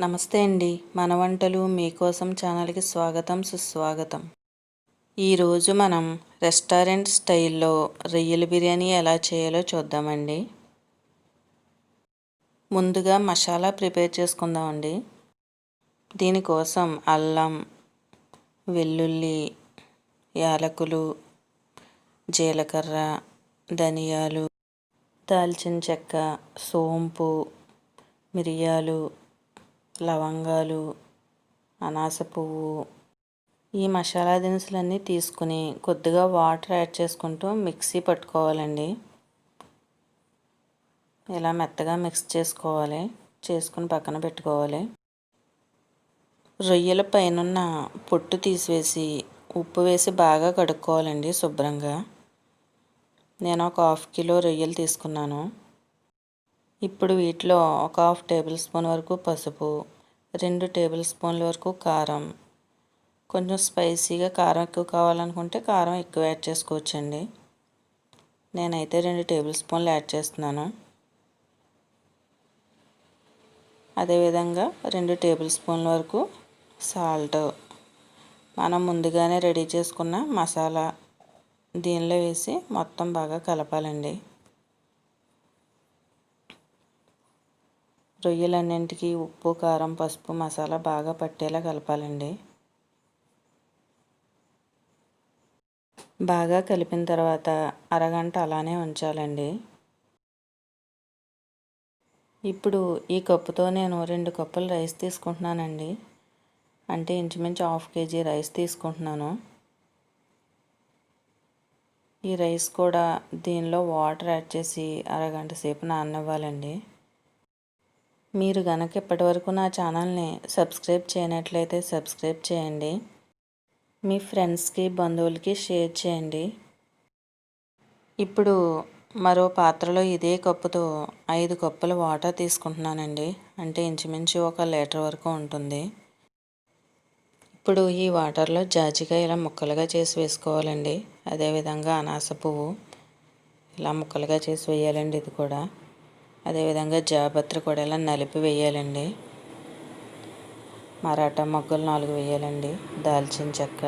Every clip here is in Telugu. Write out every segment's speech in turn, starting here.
నమస్తే అండి. మన వంటలు మీకోసం ఛానల్కి స్వాగతం సుస్వాగతం. ఈరోజు మనం రెస్టారెంట్ స్టైల్లో రొయ్యల బిర్యానీ ఎలా చేయాలో చూద్దామండి. ముందుగా మసాలా ప్రిపేర్ చేసుకుందామండి. దీనికోసం అల్లం, వెల్లుల్లి, యాలకులు, జీలకర్ర, ధనియాలు, దాల్చిన చెక్క, సోంపు, మిరియాలు, లవంగాలు, అనాస పువ్వు, ఈ మసాలా దినుసులన్నీ తీసుకుని కొద్దిగా వాటర్ యాడ్ చేసుకుంటూ మిక్సీ పట్టుకోవాలండి. ఇలా మెత్తగా మిక్స్ చేసుకోవాలి. చేసుకుని పక్కన పెట్టుకోవాలి. రొయ్యల పైనున్న పొట్టు తీసివేసి ఉప్పు వేసి బాగా కడుక్కోవాలండి శుభ్రంగా. నేను ఒక 1/2 కిలో రొయ్యలు తీసుకున్నాను. ఇప్పుడు వీటిలో ఒక 1/2 టేబుల్ స్పూన్ వరకు పసుపు, 2 టేబుల్ స్పూన్ల వరకు కారం, కొంచెం స్పైసీగా కారం ఎక్కువ కావాలనుకుంటే కారం ఎక్కువ యాడ్ చేసుకోవచ్చండి. నేనైతే 2 టేబుల్ స్పూన్లు యాడ్ చేస్తున్నాను. అదేవిధంగా 2 టేబుల్ స్పూన్ల వరకు సాల్ట్, మనం ముందుగానే రెడీ చేసుకున్న మసాలా దీనిలో వేసి మొత్తం బాగా కలపాలండి. రొయ్యలన్నింటికి ఉప్పు, కారం, పసుపు, మసాలా బాగా పట్టేలా కలపాలండి. బాగా కలిపిన తర్వాత అరగంట అలానే ఉంచాలండి. ఇప్పుడు ఈ కప్పుతో నేను 2 కప్పులు రైస్ తీసుకుంటున్నానండి. అంటే ఇంచుమించు 1/2 కేజీ రైస్ తీసుకుంటున్నాను. ఈ రైస్ కూడా దీనిలో వాటర్ యాడ్ చేసి అరగంట సేపు నాననివ్వాలండి. మీరు గనక ఇప్పటివరకు నా ఛానల్ని సబ్స్క్రైబ్ చేయనట్లయితే సబ్స్క్రైబ్ చేయండి. మీ ఫ్రెండ్స్కి, బంధువులకి షేర్ చేయండి. ఇప్పుడు మరో పాత్రలో ఇదే కప్పుతో 5 కప్పుల వాటర్ తీసుకుంటున్నానండి. అంటే ఇంచుమించు 1 లీటర్ వరకు ఉంటుంది. ఇప్పుడు ఈ వాటర్లో జాజికాయ ఇలా ముక్కలుగా చేసి వేసుకోవాలండి. అదేవిధంగా అనాస పువ్వు ఇలా ముక్కలుగా చేసి వేయాలండి. ఇది కూడా అదేవిధంగా జాపత్రి కూడా ఇలా నలిపి వేయాలండి. మరాఠా మొగ్గలు 4 వేయాలండి. దాల్చిన చెక్క,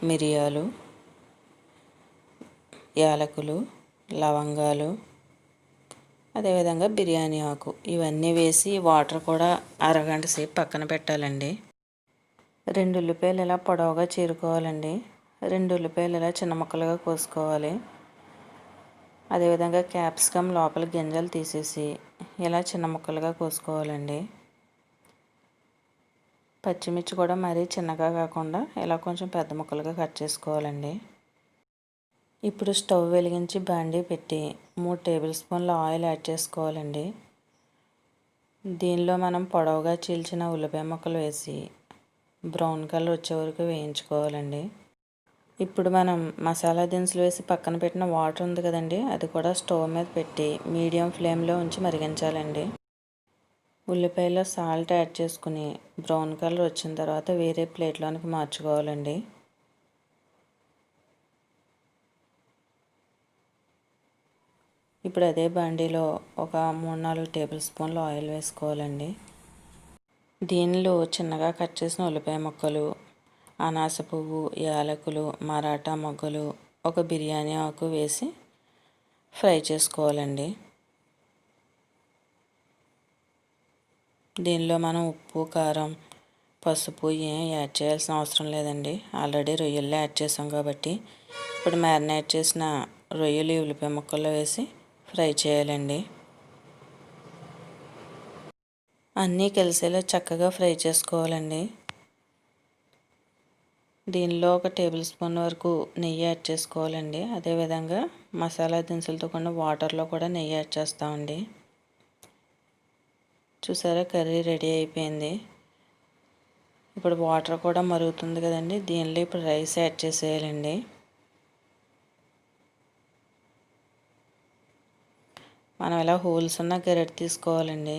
మిరియాలు, యాలకులు, లవంగాలు, అదేవిధంగా బిర్యానీ ఆకు ఇవన్నీ వేసి వాటర్ కూడా అరగంట సేపు పక్కన పెట్టాలండి. 2 ఉల్లిపాయలు ఇలా పొడవుగా చీరుకోవాలండి. 2 ఉల్లిపాయలు ఇలా చిన్న ముక్కలుగా కోసుకోవాలి. అదేవిధంగా క్యాప్సికమ్ లోపల గింజలు తీసేసి ఇలా చిన్న ముక్కలుగా కోసుకోవాలండి. పచ్చిమిర్చి కూడా మరీ చిన్నగా కాకుండా ఇలా కొంచెం పెద్ద ముక్కలుగా కట్ చేసుకోవాలండి. ఇప్పుడు స్టవ్ వెలిగించి బాండీ పెట్టి 3 టేబుల్ స్పూన్ల ఆయిల్ యాడ్ చేసుకోవాలండి. దీనిలో మనం పొడవుగా చీల్చిన ఉల్లిపాయ ముక్కలు వేసి బ్రౌన్ కలర్ వచ్చే వరకు వేయించుకోవాలండి. ఇప్పుడు మనం మసాలా దినుసులు వేసి పక్కన పెట్టిన వాటర్ ఉంది కదండి, అది కూడా స్టవ్ మీద పెట్టి మీడియం ఫ్లేమ్లో ఉంచి మరిగించాలండి. ఉల్లిపాయలో సాల్ట్ యాడ్ చేసుకుని బ్రౌన్ కలర్ వచ్చిన తర్వాత వేరే ప్లేట్లోనికి మార్చుకోవాలండి. ఇప్పుడు అదే బాండీలో ఒక 3-4 టేబుల్ స్పూన్లు ఆయిల్ వేసుకోవాలండి. దీనిలో చిన్నగా కట్ చేసిన ఉల్లిపాయ ముక్కలు, అనాస పువ్వు, యాలకులు, మరాఠా మొగ్గలు, ఒక బిర్యానీ ఆకు వేసి ఫ్రై చేసుకోవాలండి. దీనిలో మనం ఉప్పు, కారం, పసుపు ఏం యాడ్ చేయాల్సిన అవసరం లేదండి. ఆల్రెడీ రొయ్యల్లో యాడ్ చేసాం కాబట్టి ఇప్పుడు మ్యారినేట్ చేసిన రొయ్యలు ఉల్లిపాయ ముక్కల్లో వేసి ఫ్రై చేయాలండి. అన్నీ కలిసేలా చక్కగా ఫ్రై చేసుకోవాలండి. దీనిలో ఒక టేబుల్ స్పూన్ వరకు నెయ్యి యాడ్ చేసుకోవాలండి. అదేవిధంగా మసాలా దినుసులతో కొన్ని వాటర్లో కూడా నెయ్యి యాడ్ చేస్తామండి. చూసారా, కర్రీ రెడీ అయిపోయింది. ఇప్పుడు వాటర్ కూడా మరుగుతుంది కదండి, దీనిలో ఇప్పుడు రైస్ యాడ్ చేసేయాలండి. మనం ఇలా హోల్స్ ఉన్న గరిటె తీసుకోవాలండి.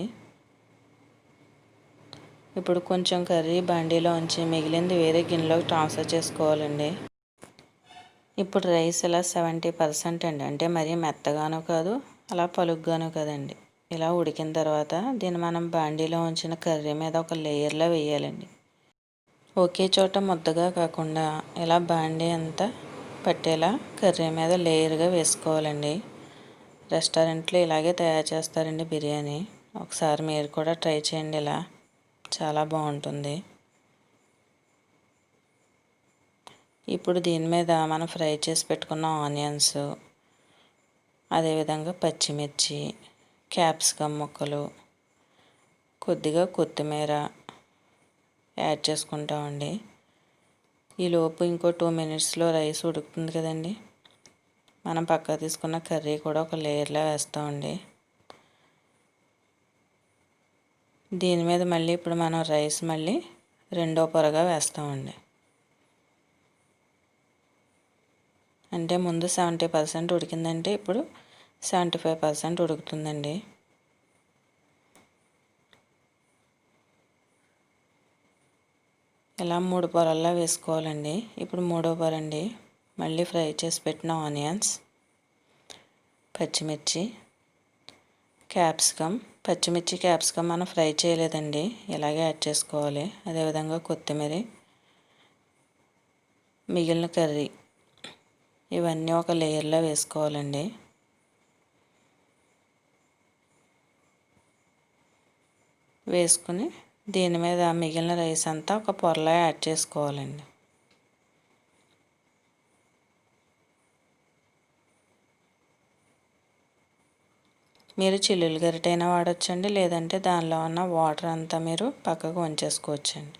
ఇప్పుడు కొంచెం కర్రీ బాండీలో ఉంచి మిగిలింది వేరే గిన్నెలోకి ట్రాన్స్ఫర్ చేసుకోవాలండి. ఇప్పుడు రైస్ ఇలా 70% అండి, అంటే మరీ మెత్తగాను కాదు అలా పలుగ్గాను కదండి, ఇలా ఉడికిన తర్వాత దీన్ని మనం బాండీలో ఉంచిన కర్రీ మీద ఒక లేయర్లో వేయాలండి. ఒకే చోట ముద్దగా కాకుండా ఇలా బాండీ అంతా పట్టేలా కర్రీ మీద లేయర్గా వేసుకోవాలండి. రెస్టారెంట్లో ఇలాగే తయారు చేస్తారండి బిర్యానీ. ఒకసారి మీరు కూడా ట్రై చేయండి, ఇలా చాలా బాగుంటుంది. ఇప్పుడు దీని మీద మనం ఫ్రై చేసి పెట్టుకున్న ఆనియన్స్, అదేవిధంగా పచ్చిమిర్చి, క్యాప్సికమ్ ముక్కలు, కొద్దిగా కొత్తిమీర యాడ్ చేసుకుంటామండి. ఈలోపు ఇంకో 2 మినిట్స్లో రైస్ ఉడుకుతుంది కదండి. మనం పక్కకు తీసుకున్న కర్రీ కూడా ఒక లేయర్లో వేస్తామండి. దీని మీద మళ్ళీ ఇప్పుడు మనం రైస్ మళ్ళీ రెండో పొరగా వేస్తామండి. అంటే ముందు 70% ఉడికిందంటే ఇప్పుడు 75% ఉడుకుతుందండి. ఇలా 3 పొరల్లా వేసుకోవాలండి. ఇప్పుడు మూడో పొర అండి. మళ్ళీ ఫ్రై చేసి పెట్టిన ఆనియన్స్, పచ్చిమిర్చి, క్యాప్సికమ్. పచ్చిమిర్చి క్యాప్సికమ్ మనం ఫ్రై చేయలేదండి, ఇలాగే యాడ్ చేసుకోవాలి. అదేవిధంగా కొత్తిమీర, మిగిలిన కర్రీ, ఇవన్నీ ఒక లేయర్లో వేసుకోవాలండి. వేసుకుని దీని మీద మిగిలిన రైస్ అంతా ఒక పొరలో యాడ్ చేసుకోవాలండి. మీరు చిల్లులు గరిటైనా వాడచ్చండి, లేదంటే దానిలో ఉన్న వాటర్ అంతా మీరు పక్కకు వంచేసుకోవచ్చండి.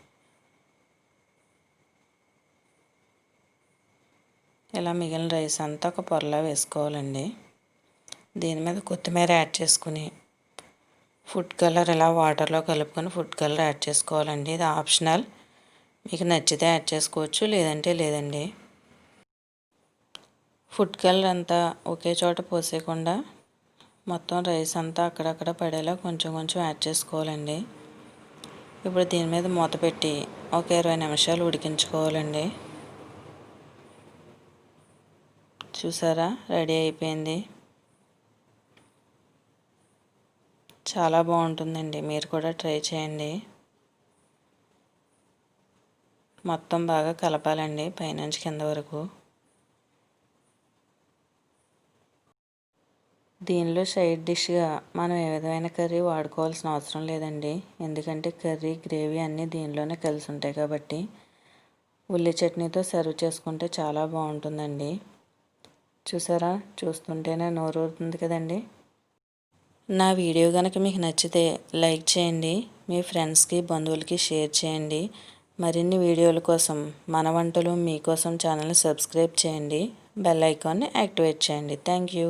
ఇలా మిగిలిన రైస్ అంతా ఒక పొరలో వేసుకోవాలండి. దీని మీద కొత్తిమీర యాడ్ చేసుకుని ఫుడ్ కలర్ ఇలా వాటర్లో కలుపుకొని ఫుడ్ కలర్ యాడ్ చేసుకోవాలండి. ఇది ఆప్షనల్, మీకు నచ్చితే యాడ్ చేసుకోవచ్చు, లేదంటే లేదండి. ఫుడ్ కలర్ అంతా ఒకే చోట పోసేయకుండా మొత్తం రైస్ అంతా అక్కడక్కడ పడేలా కొంచెం కొంచెం యాడ్ చేసుకోవాలండి. ఇప్పుడు దీని మీద మూత పెట్టి ఒక 20 నిమిషాలు ఉడికించుకోవాలండి. చూసారా, రెడీ అయిపోయింది. చాలా బాగుంటుందండి, మీరు కూడా ట్రై చేయండి. మొత్తం బాగా కలపాలండి పైనుంచి కింద వరకు. దీనిలో సైడ్ డిష్గా మనం ఏ విధమైన కర్రీ వాడుకోవాల్సిన అవసరం లేదండి, ఎందుకంటే కర్రీ గ్రేవీ అన్నీ దీనిలోనే కలిసి ఉంటాయి కాబట్టి. ఉల్లి చట్నీతో సర్వ్ చేసుకుంటే చాలా బాగుంటుందండి. చూసారా, చూస్తుంటేనే నోరు ఊరుతుంది కదండి. నా వీడియో కనుక మీకు నచ్చితే లైక్ చేయండి, మీ ఫ్రెండ్స్కి బంధువులకి షేర్ చేయండి. మరిన్ని వీడియోల కోసం మన వంటలు మీకోసం ఛానల్ని సబ్స్క్రైబ్ చేయండి, బెల్ ఐకాన్ని యాక్టివేట్ చేయండి. Thank you.